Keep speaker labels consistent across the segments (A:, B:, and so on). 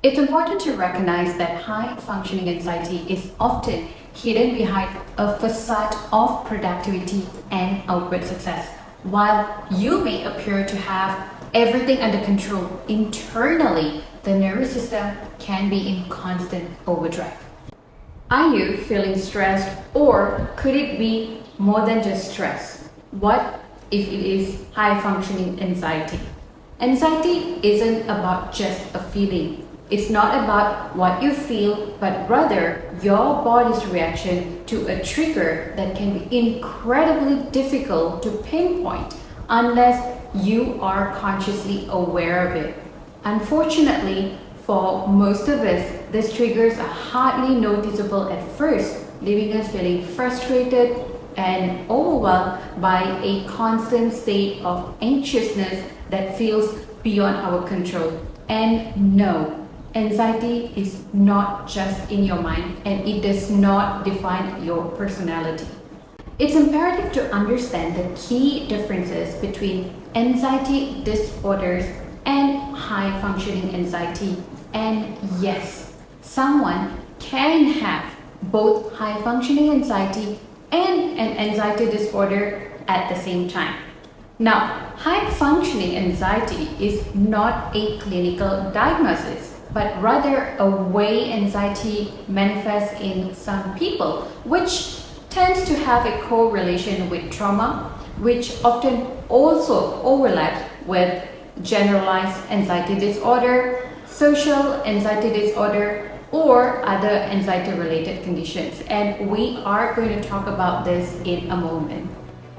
A: It's important to recognize that high-functioning anxiety is often hidden behind a facade of productivity and outward success. While you may appear to have everything under control, internally, the nervous system can be in constant overdrive. Are you feeling stressed, or could it be more than just stress? What if it is high-functioning anxiety? Anxiety isn't about just a feeling. It's not about what you feel, but rather your body's reaction to a trigger that can be incredibly difficult to pinpoint unless you are consciously aware of it. Unfortunately, for most of us, these triggers are hardly noticeable at first, leaving us feeling frustrated and overwhelmed by a constant state of anxiousness that feels beyond our control. And no, anxiety is not just in your mind, and it does not define your personality. It's imperative to understand the key differences between anxiety disorders and high-functioning anxiety. And yes, someone can have both high-functioning anxiety and an anxiety disorder at the same time. Now, high-functioning anxiety is not a clinical diagnosis, but rather a way anxiety manifests in some people, which tends to have a correlation with trauma, which often also overlaps with generalized anxiety disorder, social anxiety disorder, or other anxiety-related conditions. And we are going to talk about this in a moment.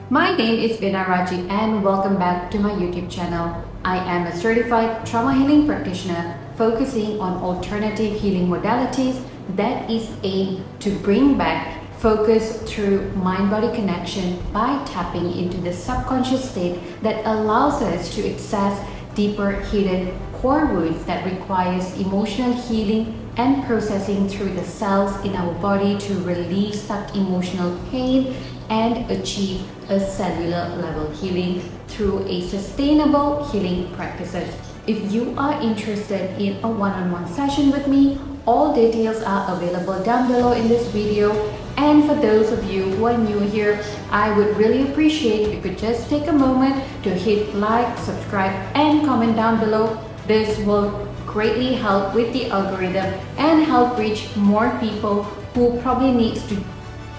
A: My name is Vina Raji, and welcome back to my YouTube channel. I am a certified trauma healing practitioner focusing on alternative healing modalities that is aimed to bring back focus through mind-body connection by tapping into the subconscious state that allows us to access deeper hidden core wounds that requires emotional healing and processing through the cells in our body to release stuck emotional pain and achieve a cellular level healing through a sustainable healing practices. If you are interested in a one-on-one session with me, all details are available down below in this video. And for those of you who are new here, I would really appreciate if you could just take a moment to hit like, subscribe, and comment down below. This will greatly help with the algorithm and help reach more people who probably needs to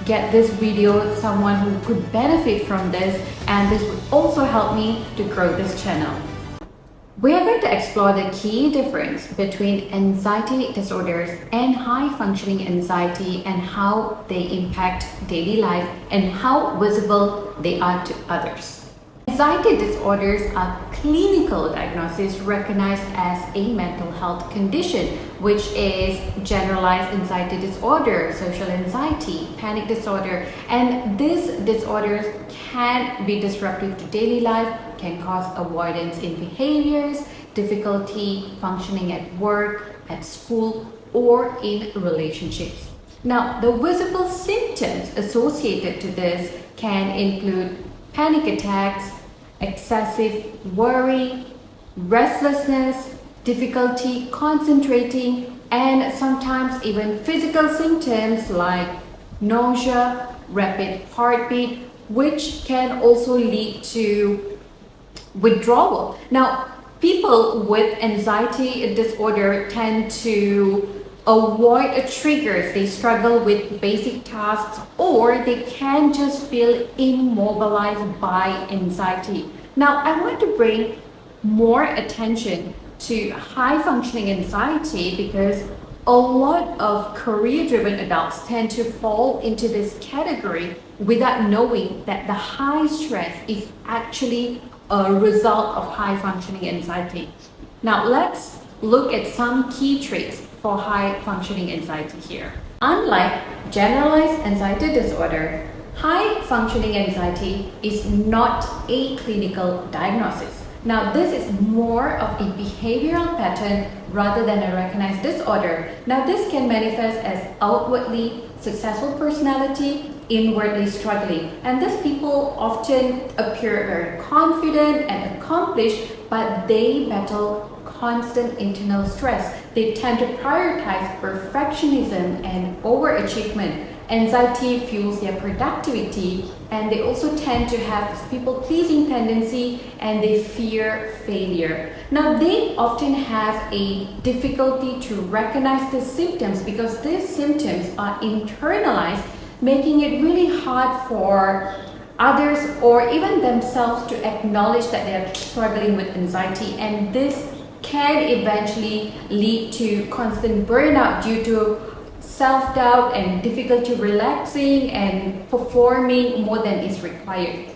A: get this video, someone who could benefit from this, and this would also help me to grow this channel. We are going to explore the key difference between anxiety disorders and high-functioning anxiety and how they impact daily life and how visible they are to others. Anxiety disorders are clinical diagnoses recognized as a mental health condition, which is generalized anxiety disorder, social anxiety, panic disorder, and these disorders can be disruptive to daily life, can cause avoidance in behaviors, difficulty functioning at work, at school, or in relationships. Now, the visible symptoms associated to this can include panic attacks, excessive worry, restlessness, difficulty concentrating, and sometimes even physical symptoms like nausea, rapid heartbeat, which can also lead to withdrawal. Now, people with anxiety disorder tend to avoid triggers. They struggle with basic tasks, or they can just feel immobilized by anxiety. Now, I want to bring more attention to high-functioning anxiety because a lot of career-driven adults tend to fall into this category without knowing that the high stress is actually a result of high-functioning anxiety. Now, let's look at some key traits for high-functioning anxiety here. Unlike generalized anxiety disorder, high-functioning anxiety is not a clinical diagnosis. Now, this is more of a behavioral pattern rather than a recognized disorder. Now, this can manifest as outwardly successful personality, inwardly struggling. And these people often appear very confident and accomplished, but they battle constant internal stress. they tend to prioritize perfectionism and overachievement. Anxiety fuels their productivity, and they also tend to have this people-pleasing tendency, and they fear failure. Now, they often have a difficulty to recognize the symptoms because these symptoms are internalized, making it really hard for others or even themselves to acknowledge that they are struggling with anxiety, and this can eventually lead to constant burnout due to self-doubt and difficulty relaxing and performing more than is required.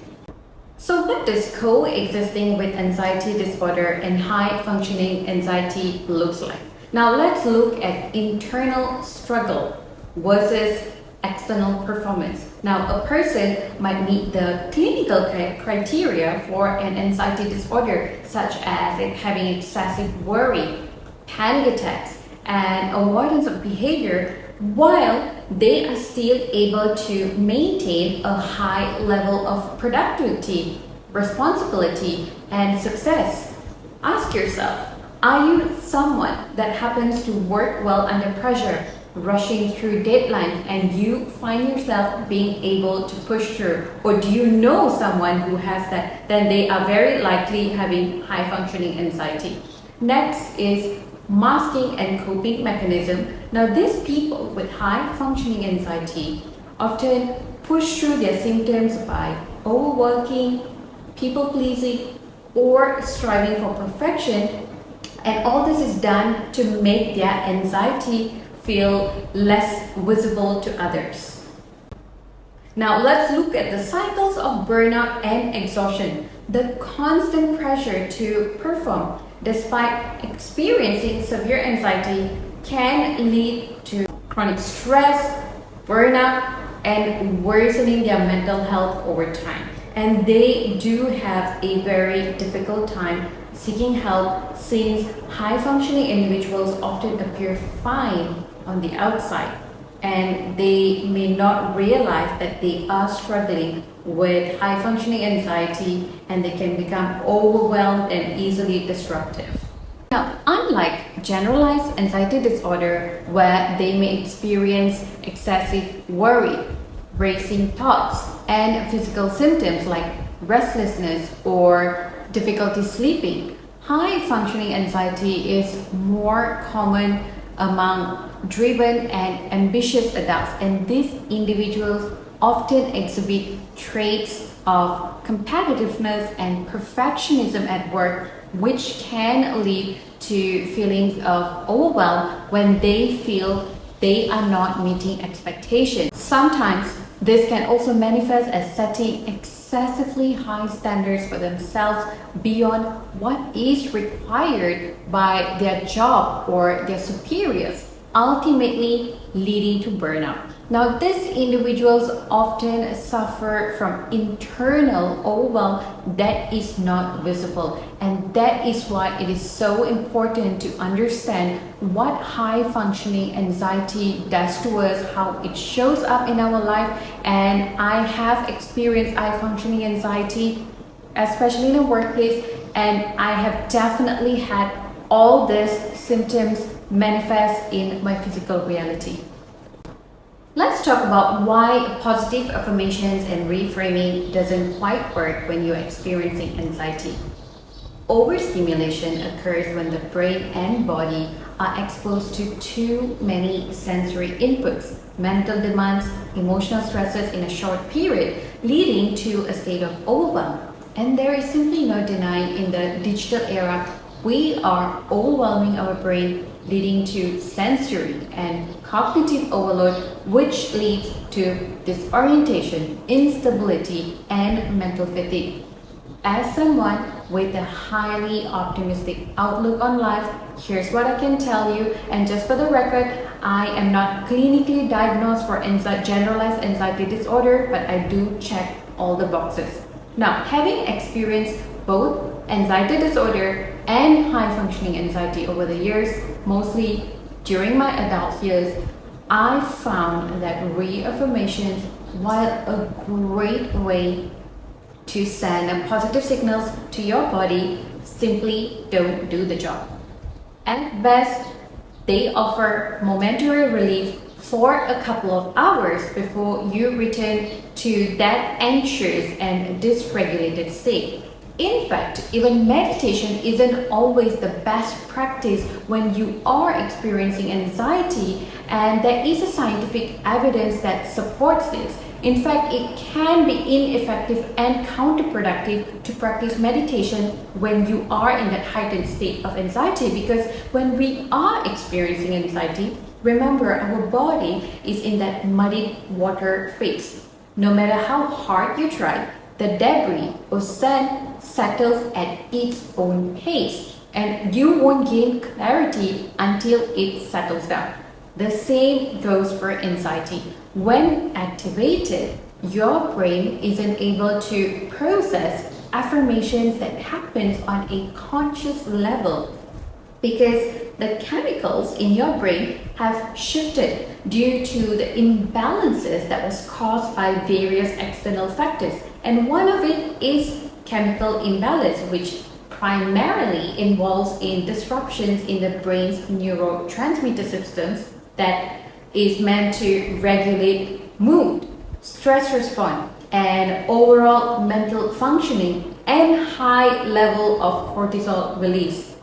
A: So what does coexisting with anxiety disorder and high functioning anxiety looks like? Now let's look at internal struggle versus external performance. Now, a person might meet the clinical criteria for an anxiety disorder, such as having excessive worry, panic attacks, and avoidance of behavior, while they are still able to maintain a high level of productivity, responsibility, and success. Ask yourself, are you someone that happens to work well under pressure, rushing through deadlines, and you find yourself being able to push through? Or do you know someone who has that? Then they are very likely having high functioning anxiety. Next is masking and coping mechanism. Now, these people with high functioning anxiety often push through their symptoms by overworking, people pleasing, or striving for perfection, and all this is done to make their anxiety feel less visible to others. Now let's look at the cycles of burnout and exhaustion. The constant pressure to perform despite experiencing severe anxiety can lead to chronic stress, burnout, and worsening their mental health over time. And they do have a very difficult time seeking help, since high-functioning individuals often appear fine on the outside, and they may not realize that they are struggling with high-functioning anxiety, and they can become overwhelmed and easily disruptive. Now, unlike generalized anxiety disorder, where they may experience excessive worry, racing thoughts, and physical symptoms like restlessness or difficulty sleeping, high-functioning anxiety is more common among driven and ambitious adults, and these individuals often exhibit traits of competitiveness and perfectionism at work, which can lead to feelings of overwhelm when they feel they are not meeting expectations. Sometimes this can also manifest as setting excessively high standards for themselves beyond what is required by their job or their superiors, ultimately leading to burnout. Now, these individuals often suffer from internal overwhelm that is not visible, and that is why it is so important to understand what high-functioning anxiety does to us, how it shows up in our life. And I have experienced high-functioning anxiety, especially in the workplace, and I have definitely had all these symptoms manifest in my physical reality. Let's talk about why positive affirmations and reframing doesn't quite work when you're experiencing anxiety. Overstimulation occurs when the brain and body are exposed to too many sensory inputs, mental demands, emotional stresses in a short period, leading to a state of overwhelm. And there is simply no denying, in the digital era, we are overwhelming our brain, leading to sensory and cognitive overload, which leads to disorientation, instability, and mental fatigue. As someone with a highly optimistic outlook on life, here's what I can tell you, and just for the record, I am not clinically diagnosed for generalized anxiety disorder, but I do check all the boxes. Now, having experienced both anxiety disorder and high-functioning anxiety over the years, mostly during my adult years, I found that reaffirmations, while a great way to send positive signals to your body, simply don't do the job. At best, They offer momentary relief for a couple of hours before you return to that anxious and dysregulated state. In fact, even meditation isn't always the best practice when you are experiencing anxiety, and there is a scientific evidence that supports this. In fact, it can be ineffective and counterproductive to practice meditation when you are in that heightened state of anxiety, because when we are experiencing anxiety, remember, our body is in that muddy water phase. No matter how hard you try, the debris or sand settles at its own pace, and you won't gain clarity until it settles down. The same goes for anxiety. When activated, your brain isn't able to process affirmations that happens on a conscious level, because the chemicals in your brain have shifted due to the imbalances that was caused by various external factors. And one of it is chemical imbalance, which primarily involves in disruptions in the brain's neurotransmitter systems that is meant to regulate mood, stress response, and overall mental functioning, and high level of cortisol release.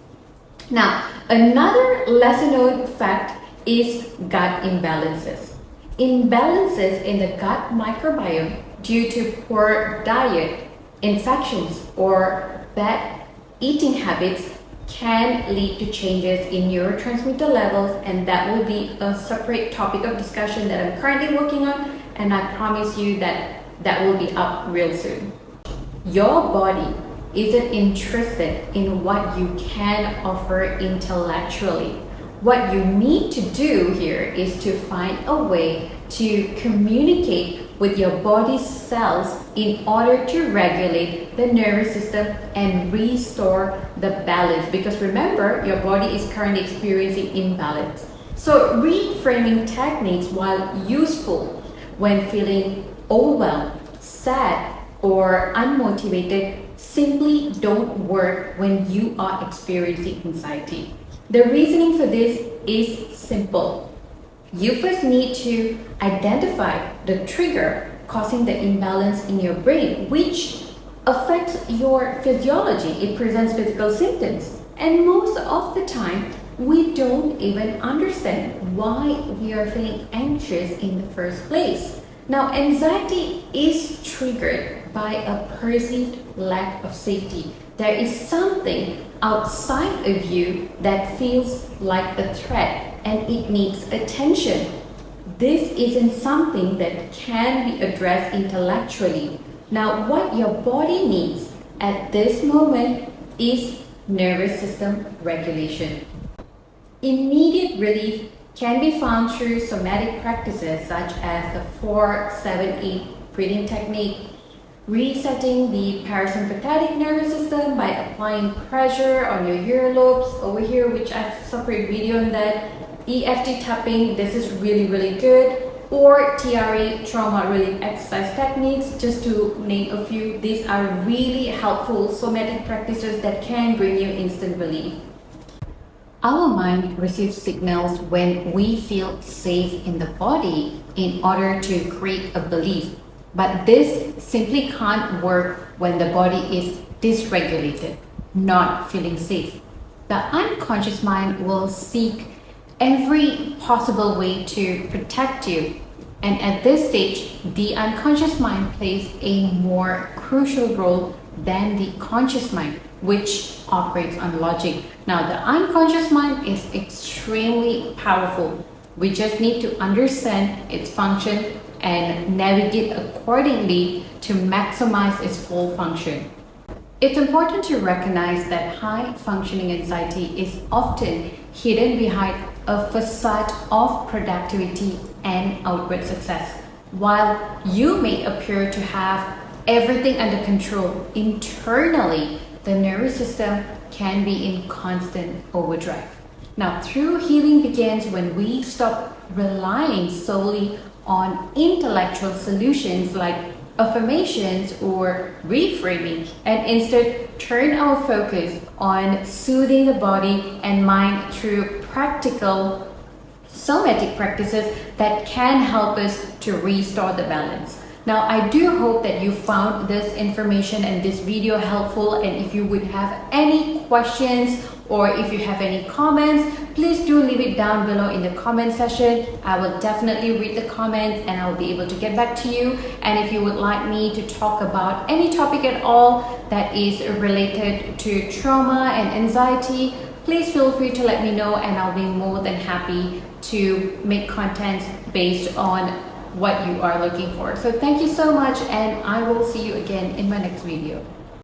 A: Now, another lesser known fact is gut imbalances. Imbalances in the gut microbiome due to poor diet, infections, or bad eating habits can lead to changes in neurotransmitter levels, and that will be a separate topic of discussion that I'm currently working on, and I promise you that will be up real soon. Your body isn't interested in what you can offer intellectually. What you need to do here is to find a way to communicate with your body's cells in order to regulate the nervous system and restore the balance, because remember, your body is currently experiencing imbalance. So reframing techniques, while useful when feeling overwhelmed, sad, or unmotivated, simply don't work when you are experiencing anxiety. The reasoning for this is simple. You first need to identify the trigger causing the imbalance in your brain, which affects your physiology. It presents physical symptoms. And most of the time, we don't even understand why we are feeling anxious in the first place. Now, anxiety is triggered by a perceived lack of safety. There is something outside of you that feels like a threat, and it needs attention. This isn't something that can be addressed intellectually. Now, what your body needs at this moment is nervous system regulation. Immediate relief can be found through somatic practices such as the 4-7-8 breathing technique, resetting the parasympathetic nervous system by applying pressure on your earlobes over here, which I've separate video on that, EFT tapping, this is really good, or TRE, trauma relief exercise techniques, just to name a few. These are really helpful somatic practices that can bring you instant relief. Our mind receives signals when we feel safe in the body in order to create a belief. But this simply can't work when the body is dysregulated, not feeling safe. The unconscious mind will seek every possible way to protect you. And at this stage, the unconscious mind plays a more crucial role than the conscious mind, which operates on logic. Now, the unconscious mind is extremely powerful. We just need to understand its function and navigate accordingly to maximize its full function. It's important to recognize that high-functioning anxiety is often hidden behind a facade of productivity and outward success. While you may appear to have everything under control, internally, the nervous system can be in constant overdrive. Now, true healing begins when we stop relying solely on intellectual solutions like affirmations or reframing, and instead turn our focus on soothing the body and mind through practical somatic practices that can help us to restore the balance. Now, I do hope that you found this information and this video helpful, and if you would have any questions or if you have any comments, please do leave it down below in the comment section. I will definitely read the comments and I will be able to get back to you. And if you would like me to talk about any topic at all that is related to trauma and anxiety, please feel free to let me know, and I'll be more than happy to make content based on what you are looking for. So thank you so much, and I will see you again in my next video.